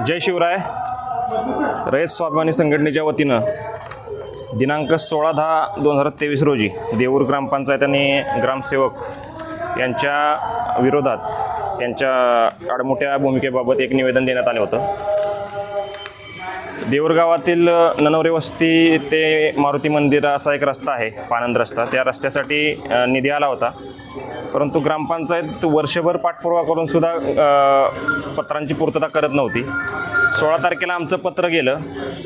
जय शिवराय. रयत स्वाभिमानी संघटनेच्या वतीनं दिनांक 16/10/2023 रोजी देऊर ग्रामपंचायत आणि ग्रामसेवक यांच्या विरोधात त्यांच्या आडमोठ्या भूमिकेबाबत एक निवेदन देण्यात आलं होतं. देऊर गावातील ननवरे वस्ती ते मारुती मंदिर असा एक रस्ता आहे, पानंद रस्ता. त्या रस्त्यासाठी निधी आला होता, परंतु ग्रामपंचायत वर्षभर पाठपुरावा करून सुद्धा पत्रांची पूर्तता करत नव्हती. 16 तारखेला आमचं पत्र गेलं.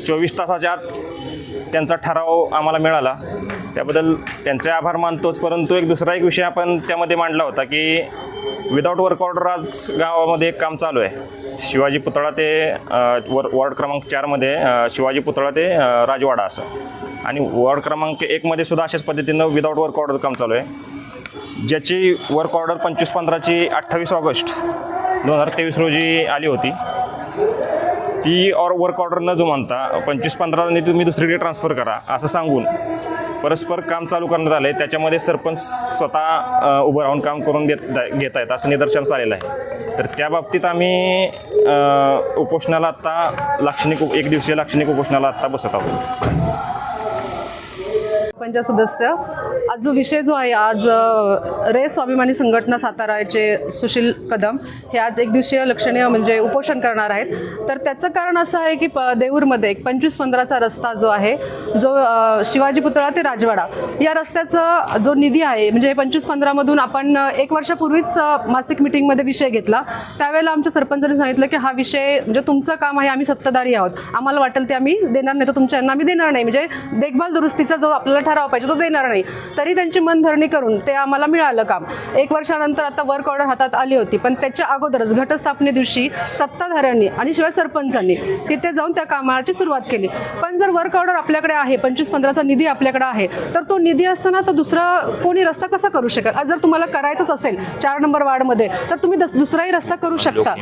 24 तासाच्या आत त्यांचा ठराव आम्हाला मिळाला, त्याबद्दल त्यांचे आभार मानतोच. परंतु एक विषय आपण त्यामध्ये मांडला होता की विदाऊट वर्क ऑर्डर आज गावामध्ये एक काम चालू आहे. शिवाजी पुतळा ते वॉर्ड क्रमांक 4मध्ये शिवाजी पुतळा ते राजवाडा असं, आणि वॉर्ड क्रमांक 1मध्ये सुद्धा अशाच पद्धतीनं विदाऊट वर्क ऑर्डर काम चालू आहे, ज्याची वर्क ऑर्डर 25/15ची 28 ऑगस्ट 2023 रोजी आली होती. ती वर्क ऑर्डर न जुमानता 25/15 तुम्ही दुसरीकडे ट्रान्सफर करा असं सांगून परस्पर काम चालू करण्यात आलं आहे. त्याच्यामध्ये सरपंच स्वतः उभं राहून काम करून घेत आहेत असं निदर्शनास आलेलं आहे. तर त्या बाबतीत आम्ही उपोषणाला आत्ता एक दिवसीय लाक्षणिक उपोषणाला आत्ता बसत आहोत. पंचायत सदस्य आज जो विषय जो आहे, आज रयत स्वाभिमानी संघटना साताराचे सुशील कदम हे आज एक दिवसीय लक्षणीय म्हणजे उपोषण करणार आहेत. तर त्याचं कारण असं आहे की देऊरमध्ये एक 25/15चा रस्ता जो आहे, जो शिवाजी पुतळा ते राजवाडा या रस्त्याचा जो निधी आहे, म्हणजे 25/15मधून आपण 1 वर्षापूर्वीच मासिक मिटिंगमध्ये विषय घेतला. त्यावेळेला आमच्या सरपंचांनी सांगितलं की हा विषय म्हणजे तुमचं काम आहे, आम्ही सत्ताधारी आहोत, आम्हाला वाटेल ते आम्ही देणार नाही, तर तुमच्यांना आम्ही देणार नाही, म्हणजे देखभाल दुरुस्तीचा जो आपल्याला ठराव पाहिजे तो देणार नाही. तरी त्यांची मनधरणी करून ते आम्हाला मिळालं काम. 1 वर्षानंतर आता वर्क ऑर्डर हातात आली होती, पण त्याच्या अगोदरच घटस्थापने दिवशी सत्ताधाऱ्यांनी आणि शिवाय सरपंचांनी तिथे जाऊन त्या कामाची सुरुवात केली. पण जर वर्क ऑर्डर आपल्याकडे आहे, 25/15चा निधी आपल्याकडे आहे, तर तो निधी असताना तर दुसरा कोणी रस्ता कसा करू शकेल? आज जर तुम्हाला करायचंच असेल 4 नंबर वार्डमध्ये, तर तुम्ही दुसराही रस्ता करू शकता.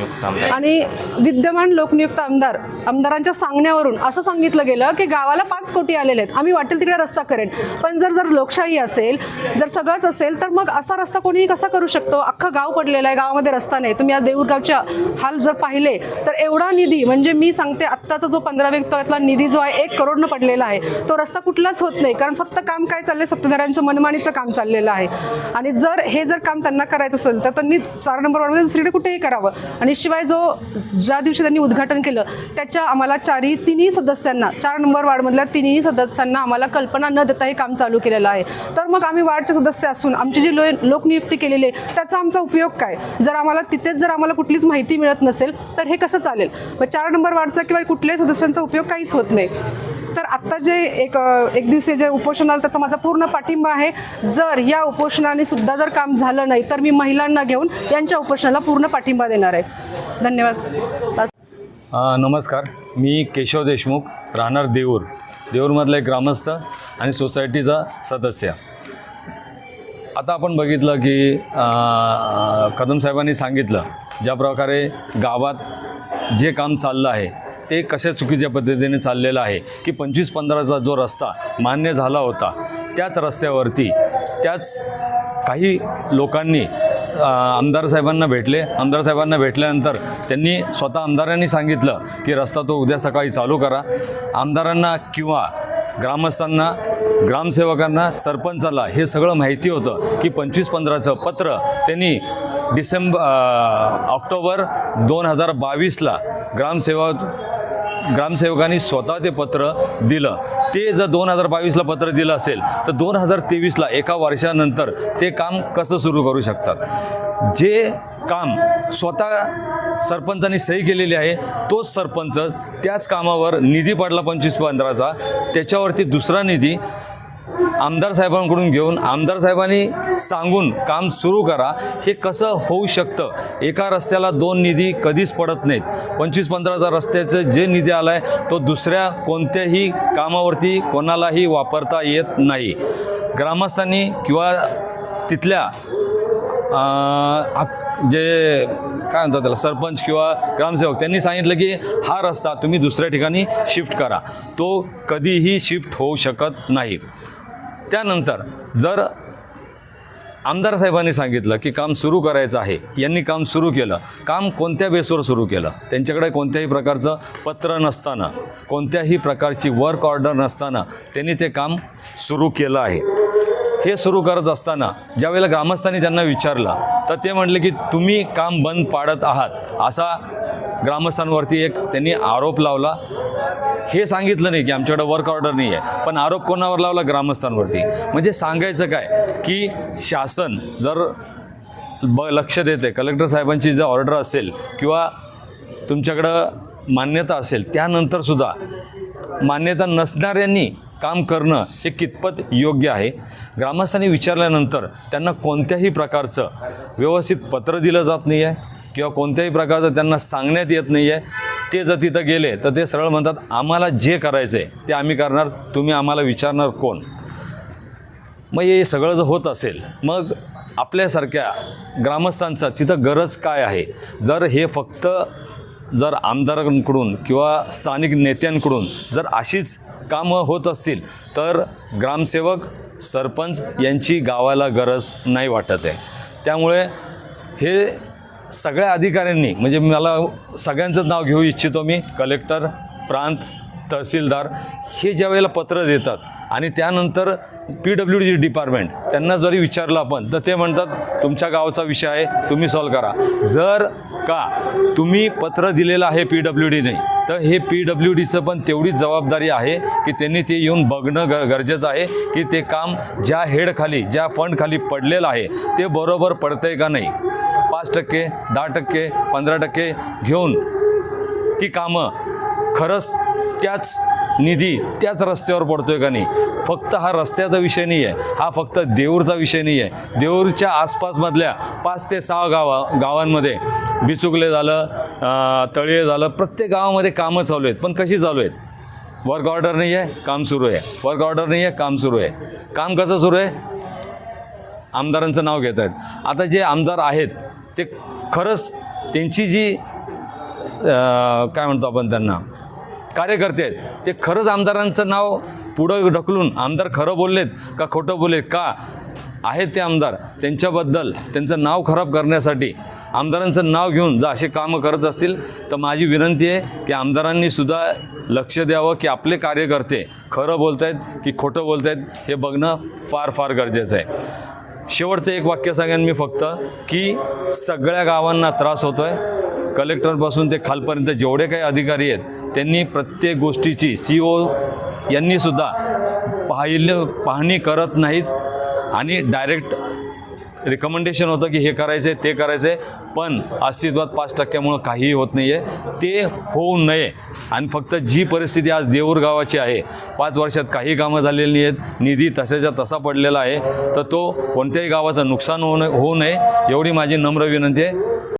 आणि विद्यमान लोकनियुक्त आमदारांच्या सांगण्यावरून असं सांगितलं गेलं की गावाला 5 कोटी आलेले आहेत, आम्ही वाटेल तिकडे रस्ता करेन. पण जर लोकशाही असेल, जर सगळंच असेल, तर मग असा रस्ता कोणीही कसा करू शकतो? अख्खं गाव पडलेलं आहे, गावामध्ये रस्ता नाही. तुम्ही आज देऊर गावच्या हाल जर पाहिले तर एवढा निधी, म्हणजे मी सांगते आत्ताचा जो 15 वित्तातला निधी जो आहे 1 करोडनं पडलेला आहे, तो रस्ता कुठलाच होत नाही. कारण फक्त काम काय चाललंय, सत्ताधाऱ्यांचं मनमानीचं काम चाललेलं आहे. आणि हे जर काम त्यांना करायचं असेल तर त्यांनी 4 नंबर वार्डमध्ये दुसरीकडे कुठेही करावं. आणि शिवाय ज्या दिवशी त्यांनी उद्घाटन केलं त्याच्या आम्हाला तिन्ही सदस्यांना, 4 नंबर वार्डमधल्या तिन्ही सदस्यांना आम्हाला कल्पना न देता हे काम चालू केलेलं आहे. तर मग आम्ही वार्डचे सदस्य असून आमची जी लोकनियुक्ती केलेली आहे त्याचा आमचा उपयोग काय? जर आम्हाला कुठलीच माहिती मिळत नसेल तर हे कसं चालेल? मग 4 नंबर वार्डचा किंवा कुठल्याही सदस्यांचा उपयोग काहीच होत नाही. तर आत्ता जे एक दिवसीय जे उपोषण आलं त्याचा माझा पूर्ण पाठिंबा आहे. जर या उपोषणाने सुद्धा जर काम झालं नाही तर मी महिलांना घेऊन यांच्या उपोषणाला पूर्ण पाठिंबा देणार आहे. धन्यवाद. नमस्कार, मी केशव देशमुख, राहणार देऊरमधला एक ग्रामस्थ आणि सोसायटीचा सदस्य. आता आपण बघितलं की कदम साहेबांनी सांगितलं ज्या प्रकारे गावात जे काम चाललं आहे ते कशा चुकीच्या पद्धतीने चाललेलं आहे की 25/15चा जो रस्ता मान्य झाला होता त्याच रस्त्यावरती काही लोकांनी आमदार साहेबांना भेटल्यानंतर त्यांनी स्वतः आमदारांनी सांगितलं की रस्ता तो उद्या सकाळी चालू करा. आमदारांना किंवा ग्रामस्थांना, ग्रामसेवकांना, सरपंचाला हे सगळं माहिती होतं की 25/15चं पत्र त्यांनी ऑक्टोबर 2022ला ग्रामसेवकांनी स्वतः ते पत्र दिलं. ते जर 2022ला पत्र दिलं असेल तर 2023ला 1 वर्षानंतर ते काम कसं सुरू करू शकतात? जे काम स्वतः सरपंचांनी सही केलेली आहे तोच सरपंच त्याच कामावर निधी पडला 25/15चा, त्याच्यावरती दुसरा निधी आमदार साहेबांकडून घेऊन आमदार साहेबांनी सांगून काम सुरू करा. हे कसं होऊ शकतं? एका रस्त्याला 2 निधी कधीच पडत नाहीत. 25/15चा रस्त्याचं जे निधी आला आहे तो दुसऱ्या कोणत्याही कामावरती कोणालाही वापरता येत नाही. ग्रामस्थांनी किंवा तिथल्या जे काय म्हणतात त्याला सरपंच किंवा ग्रामसेवक त्यांनी सांगितलं की हा रस्ता तुम्ही दुसऱ्या ठिकाणी शिफ्ट करा, तो कधीही शिफ्ट होऊ शकत नाही. त्यानंतर जर आमदार साहेबांनी सांगितलं की काम सुरू करायचं आहे. यांनी काम सुरू केलं. काम कोणत्या बेसवर सुरू केलं? त्यांच्याकडे कोणत्याही प्रकारचं पत्र नसताना, कोणत्याही प्रकारची वर्क ऑर्डर नसताना त्यांनी ते काम सुरू केलं आहे. हे सुरू करत असताना ज्यावेळेला ग्रामस्थांनी त्यांना विचारलं तर ते म्हटले की तुम्ही काम बंद पाडत आहात, असा ग्रामस्थांवरती एक त्यांनी आरोप लावला. हे सांगितलं नाही की आमच्याकडे वर्क ऑर्डर नाही आहे, पण आरोप कोणावर लावला? ग्रामस्थांवरती. म्हणजे सांगायचं काय की शासन जर लक्ष देते, कलेक्टर साहेबांची जर ऑर्डर असेल किंवा तुमच्याकडं मान्यता असेल, त्यानंतरसुद्धा मान्यता नसणाऱ्यांनी काम करणं हे कितपत योग्य आहे? ग्रामस्थांनी विचारल्यानंतर त्यांना कोणत्याही प्रकारचं व्यवस्थित पत्र दिलं जात नाही आहे किंवा कोणत्याही प्रकारचं त्यांना सांगण्यात येत नाही आहे. ते जर तिथं गेले तर ते सरळ म्हणतात आम्हाला जे करायचं आहे ते आम्ही करणार, तुम्ही आम्हाला विचारणार कोण? मग हे सगळं जर होत असेल मग आपल्यासारख्या ग्रामस्थांचा तिथं गरज काय आहे? जर हे फक्त जर आमदारांकडून किंवा स्थानिक नेत्यांकडून जर अशीच कामं होत असतील तर ग्रामसेवक, सरपंच यांची गावाला गरज नाही वाटत आहे. त्यामुळे हे सगळ्या अधिकाऱ्यांनी, म्हणजे मला सगळ्यांचंच नाव घेऊ इच्छितो मी, कलेक्टर, प्रांत, तहसीलदार, हे ज्या वेळेला पत्र देतात आणि त्यानंतर PWD डिपार्टमेंट त्यांना जरी विचारलं आपण तर ते म्हणतात तुमच्या गावचा विषय आहे, तुम्ही सॉल्व करा. जर का तुम्ही पत्र दिलेलं आहे PWDने तर हे PWDचं पण तेवढीच जबाबदारी आहे की त्यांनी ते येऊन बघणं गरजेचं आहे की ते काम ज्या हेडखाली, ज्या फंडखाली पडलेलं आहे ते बरोबर पडतं आहे का नाही. 5%, 10%, 15% घेऊन ती कामं खरंच त्याच निधी त्याच रस्त्यावर पडतोय का नाही. फक्त हा रस्त्याचा विषय नाही आहे, हा फक्त देऊरचा विषय नाही आहे. देऊरच्या आसपासमधल्या 5 ते 6 गावांमध्ये बिचुकले झालं, तळीये झालं, प्रत्येक गावामध्ये कामं चालू आहेत. पण कशी चालू आहेत? वर्क ऑर्डर नाही आहे, काम सुरू आहे. वर्क ऑर्डर नाही आहे, काम सुरू आहे. काम कसं सुरू आहे? आमदारांचं नाव घेत आहेत. आता जे आमदार आहेत ते खरंच त्यांची जी काय म्हणतो आपण त्यांना, कार्यकर्ते आहेत, ते खरंच आमदारांचं नाव पुढं ढकलून आमदार खरं बोललेत का खोटं बोललेत का आहेत ते आमदार, त्यांच्याबद्दल त्यांचं नाव खराब करण्यासाठी आमदारांचं नाव घेऊन जर असे कामं करत असतील तर माझी विनंती आहे की आमदारांनीसुद्धा लक्ष द्यावं की आपले कार्यकर्ते खरं बोलत आहेत की खोटं बोलत आहेत हे बघणं फार फार गरजेचं आहे. शेवटचं एक वाक्य सांगेन मी फक्त की सगळ्या गावांना त्रास होतो आहे. कलेक्टरपासून ते खालपर्यंत जेवढे काही अधिकारी आहेत त्यांनी प्रत्येक गोष्टीची CO यांनीसुद्धा पाहणी करत नाहीत आणि डायरेक्ट रिकमेंडेशन होतं की हे करायचं आहे, ते करायचं आहे, पण अस्तित्वात 5%मुळं काहीही होत नाही आहे. ते होऊ नये आणि फक्त जी परिस्थिती आज देऊर गावाची आहे, 5 वर्षात काही कामं झालेली नाही आहेत, निधी तसाच्या तसा पडलेला आहे, तर तो कोणत्याही गावाचं नुकसान होऊ नये एवढी माझी नम्र विनंती आहे.